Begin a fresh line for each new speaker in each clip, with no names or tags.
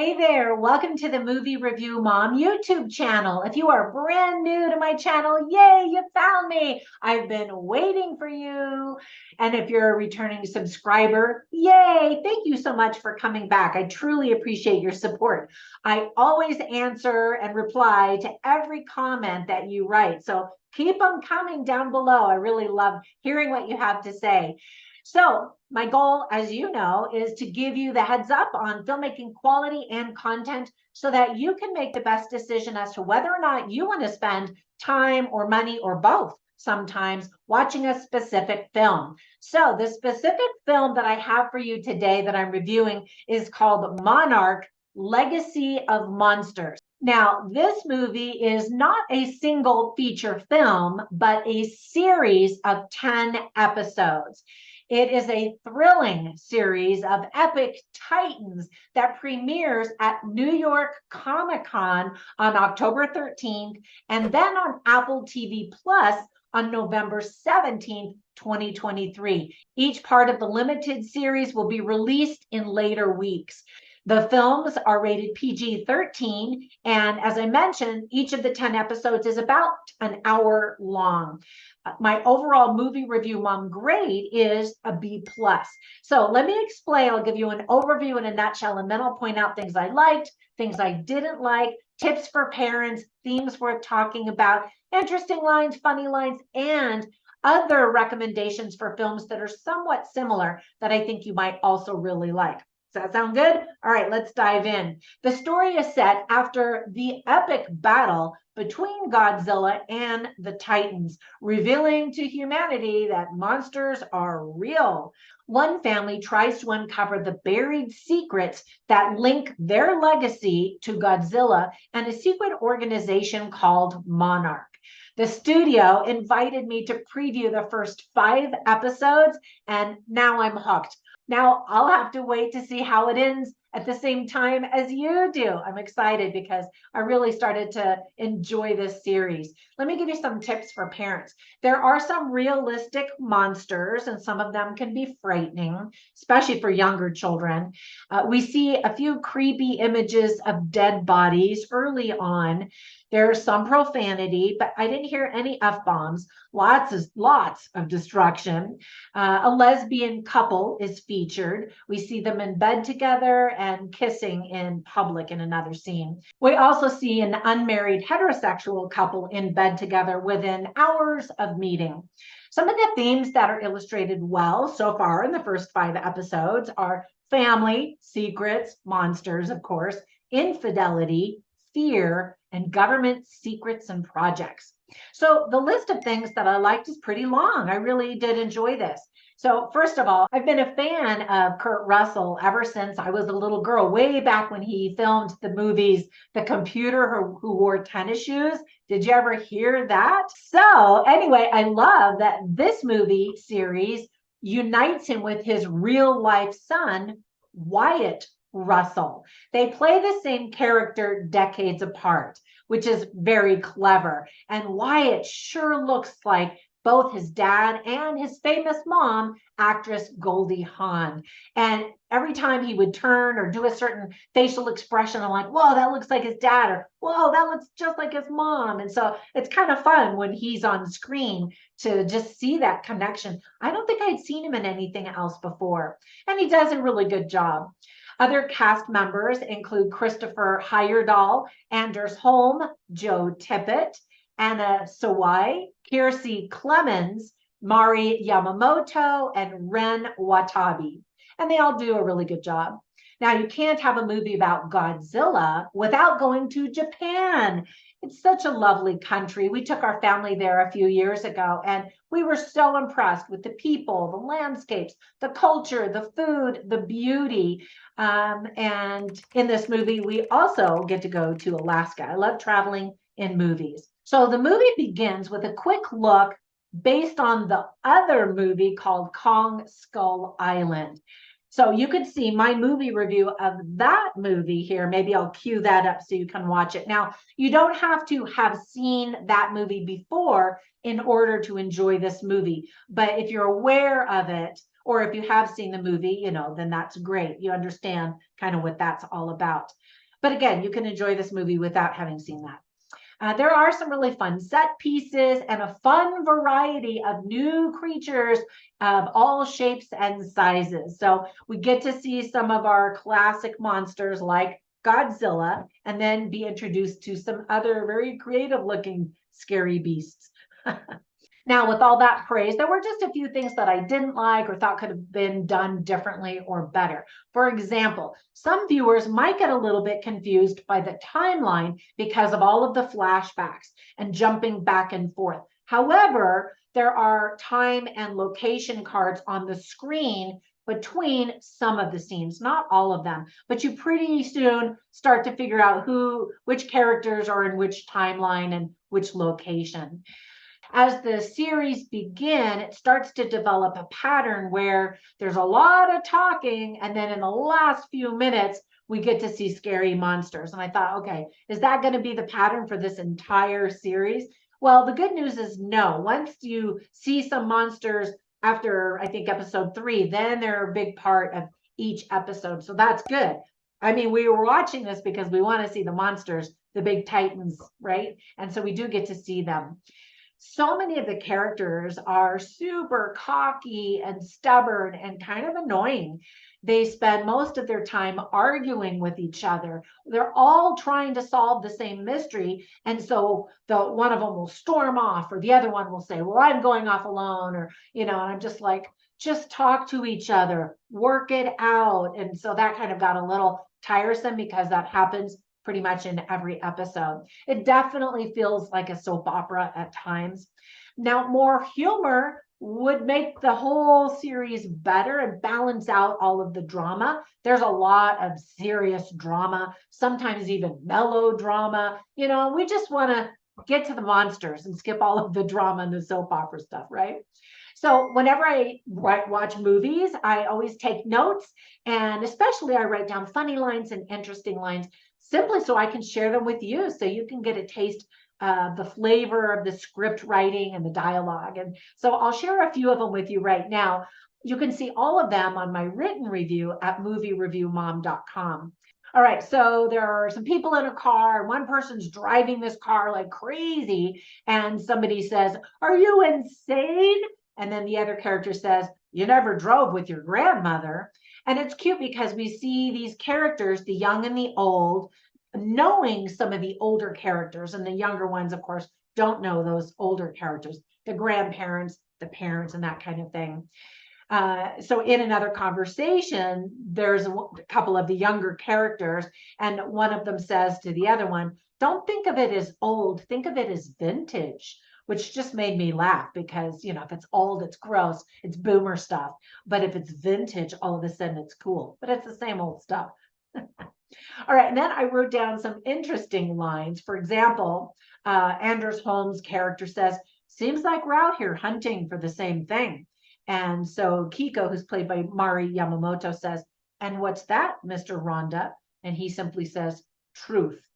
Hey there, welcome to the Movie Review Mom YouTube channel. If you are brand new to my channel, yay, you found me. I've been waiting for you. And if you're a returning subscriber, yay, thank you so much for coming back. I truly appreciate your support. I always answer and reply to every comment that you write. So keep them coming down below. I really love hearing what you have to say. So my goal, as you know, is to give you the heads up on filmmaking quality and content so that you can make the best decision as to whether or not you want to spend time or money or both sometimes watching a specific film. So the specific film that I have for you today that I'm reviewing is called Monarch, Legacy of Monsters. Now, this movie is not a single feature film, but a series of 10 episodes. It is a thrilling series of epic titans that premieres at New York Comic Con on October 13th and then on Apple TV Plus on November 17th, 2023. Each part of the limited series will be released in later weeks. The films are rated PG-13, and as I mentioned, each of the 10 episodes is about an hour long. My overall movie review mom grade is a B+. So let me explain. I'll give you an overview in a nutshell, and then I'll point out things I liked, things I didn't like, tips for parents, themes worth talking about, interesting lines, funny lines, and other recommendations for films that are somewhat similar that I think you might also really like. Does that sound good? All right, let's dive in. The story is set after the epic battle between Godzilla and the Titans, revealing to humanity that monsters are real. One family tries to uncover the buried secrets that link their legacy to Godzilla and a secret organization called Monarch. The studio invited me to preview the first 5 episodes, and now I'm hooked. Now I'll have to wait to see how it ends at the same time as you do. I'm excited because I really started to enjoy this series. Let me give you some tips for parents. There are some realistic monsters, and some of them can be frightening, especially for younger children. We see a few creepy images of dead bodies early on. There's some profanity, but I didn't hear any F-bombs. Lots of destruction. A lesbian couple is featured. We see them in bed together and kissing in public in another scene. We also see an unmarried heterosexual couple in bed together within hours of meeting. Some of the themes that are illustrated well so far in the first 5 episodes are family, secrets, monsters, of course, infidelity, fear, and government secrets and projects. So the list of things that I liked is pretty long. I really did enjoy this. So first of all, I've been a fan of Kurt Russell ever since I was a little girl, way back when he filmed the movies, The Computer Who Wore Tennis Shoes. Did you ever hear that? So anyway, I love that this movie series unites him with his real life son, Wyatt Russell. They play the same character decades apart, which is very clever. And Wyatt sure looks like both his dad and his famous mom, actress Goldie Hawn. And every time he would turn or do a certain facial expression, I'm like, whoa, that looks like his dad, or whoa, that looks just like his mom. And so it's kind of fun when he's on screen to just see that connection. I don't think I'd seen him in anything else before. And he does a really good job. Other cast members include Christopher Heyerdahl, Anders Holm, Joe Tippett, Anna Sawai, Kiersey Clemens, Mari Yamamoto, and Ren Watabe. And they all do a really good job. Now, you can't have a movie about Godzilla without going to Japan. It's such a lovely country. We took our family there a few years ago, and we were so impressed with the people, the landscapes, the culture, the food, the beauty. And in this movie, we also get to go to Alaska. I love traveling in movies. So the movie begins with a quick look based on the other movie called Kong Skull Island. So you could see my movie review of that movie here. Maybe I'll cue that up so you can watch it. Now, you don't have to have seen that movie before in order to enjoy this movie. But if you're aware of it, or if you have seen the movie, then that's great. You understand kind of what that's all about. But again, you can enjoy this movie without having seen that. There are some really fun set pieces and a fun variety of new creatures of all shapes and sizes. So we get to see some of our classic monsters like Godzilla, and then be introduced to some other very creative looking scary beasts. Now, with all that praise, there were just a few things that I didn't like or thought could have been done differently or better. For example, some viewers might get a little bit confused by the timeline because of all of the flashbacks and jumping back and forth. However, there are time and location cards on the screen between some of the scenes, not all of them, but you pretty soon start to figure out which characters are in which timeline and which location. As the series begin, it starts to develop a pattern where there's a lot of talking, and then in the last few minutes, we get to see scary monsters. And I thought, okay, is that going to be the pattern for this entire series? Well, the good news is no. Once you see some monsters after, I think, episode 3, then they're a big part of each episode. So that's good. I mean, we were watching this because we want to see the monsters, the big titans, right? And so we do get to see them. So many of the characters are super cocky and stubborn and kind of annoying. They spend most of their time arguing with each other. They're all trying to solve the same mystery. And so one of them will storm off, or the other one will say, well, I'm going off alone. Or, and I'm just like, just talk to each other, work it out. And so that kind of got a little tiresome because that happens pretty much in every episode. It definitely feels like a soap opera at times. Now, more humor would make the whole series better and balance out all of the drama. There's a lot of serious drama, sometimes even melodrama. We just want to get to the monsters and skip all of the drama and the soap opera stuff, right? So whenever I watch movies, I always take notes, and especially I write down funny lines and interesting lines simply so I can share them with you so you can get a taste of the flavor of the script writing and the dialogue. And so I'll share a few of them with you right now. You can see all of them on my written review at moviereviewmom.com. All right, so there are some people in a car. One person's driving this car like crazy, and somebody says, "Are you insane?" And then the other character says, "You never drove with your grandmother." And it's cute because we see these characters, the young and the old, knowing some of the older characters, and the younger ones, of course, don't know those older characters, the grandparents, the parents, and that kind of thing. So in another conversation, there's a couple of the younger characters, and one of them says to the other one, "Don't think of it as old, think of it as vintage," which just made me laugh because, if it's old, it's gross, it's boomer stuff. But if it's vintage, all of a sudden it's cool. But it's the same old stuff. All right, and then I wrote down some interesting lines. For example, Anders Holm's character says, "Seems like we're out here hunting for the same thing." And so Kiko, who's played by Mari Yamamoto, says, "And what's that, Mr. Rhonda?" And he simply says, "Truth,"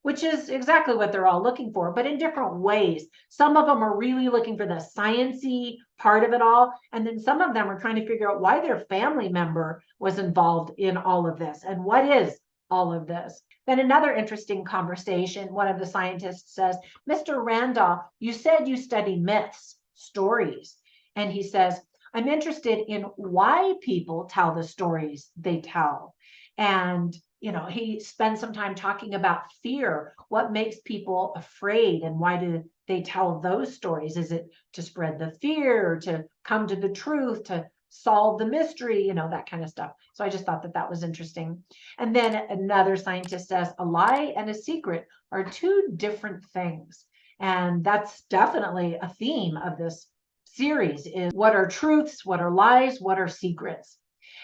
which is exactly what they're all looking for, but in different ways. Some of them are really looking for the sciencey part of it all. And then some of them are trying to figure out why their family member was involved in all of this and what is all of this. Then another interesting conversation, one of the scientists says, "Mr. Randolph, you said you study myths, stories." And he says, "I'm interested in why people tell the stories they tell." And he spends some time talking about fear. What makes people afraid, and why do they tell those stories? Is it to spread the fear, to come to the truth, to solve the mystery, that kind of stuff. So I just thought that was interesting. And then another scientist says, "A lie and a secret are two different things." And that's definitely a theme of this series, is what are truths, what are lies, what are secrets?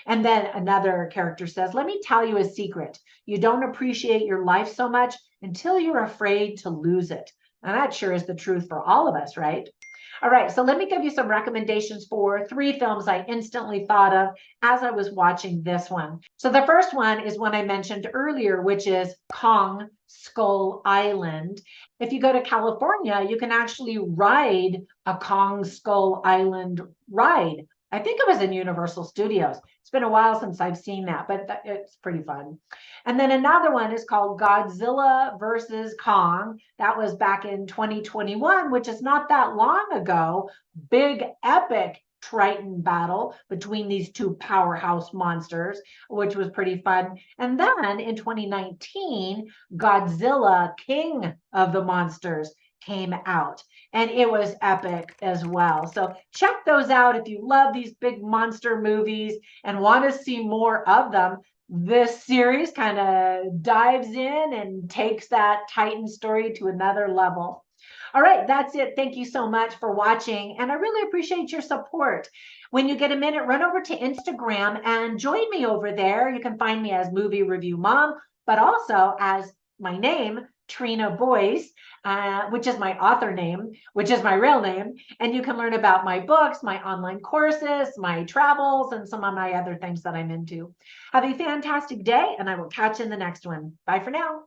And then another character says, "Let me tell you a secret. You don't appreciate your life so much until you're afraid to lose it." And that sure is the truth for all of us, right? All right, so let me give you some recommendations for 3 films I instantly thought of as I was watching this one. So the first one is one I mentioned earlier, which is Kong Skull Island. If you go to California, you can actually ride a Kong Skull Island ride. I think it was in Universal Studios. It's been a while since I've seen that, but it's pretty fun. And then another one is called Godzilla versus Kong. That was back in 2021, which is not that long ago. Big, epic Triton battle between these 2 powerhouse monsters, which was pretty fun. And then in 2019, Godzilla, King of the Monsters, came out, and it was epic as well. So check those out if you love these big monster movies and want to see more of them. This series kind of dives in and takes that Titan story to another level. All right, that's it. Thank you so much for watching, and I really appreciate your support. When you get a minute, run over to Instagram and join me over there. You can find me as Movie Review Mom, but also as my name, Trina Boice, which is my author name, which is my real name. And you can learn about my books, my online courses, my travels, and some of my other things that I'm into. Have a fantastic day, and I will catch you in the next one. Bye for now.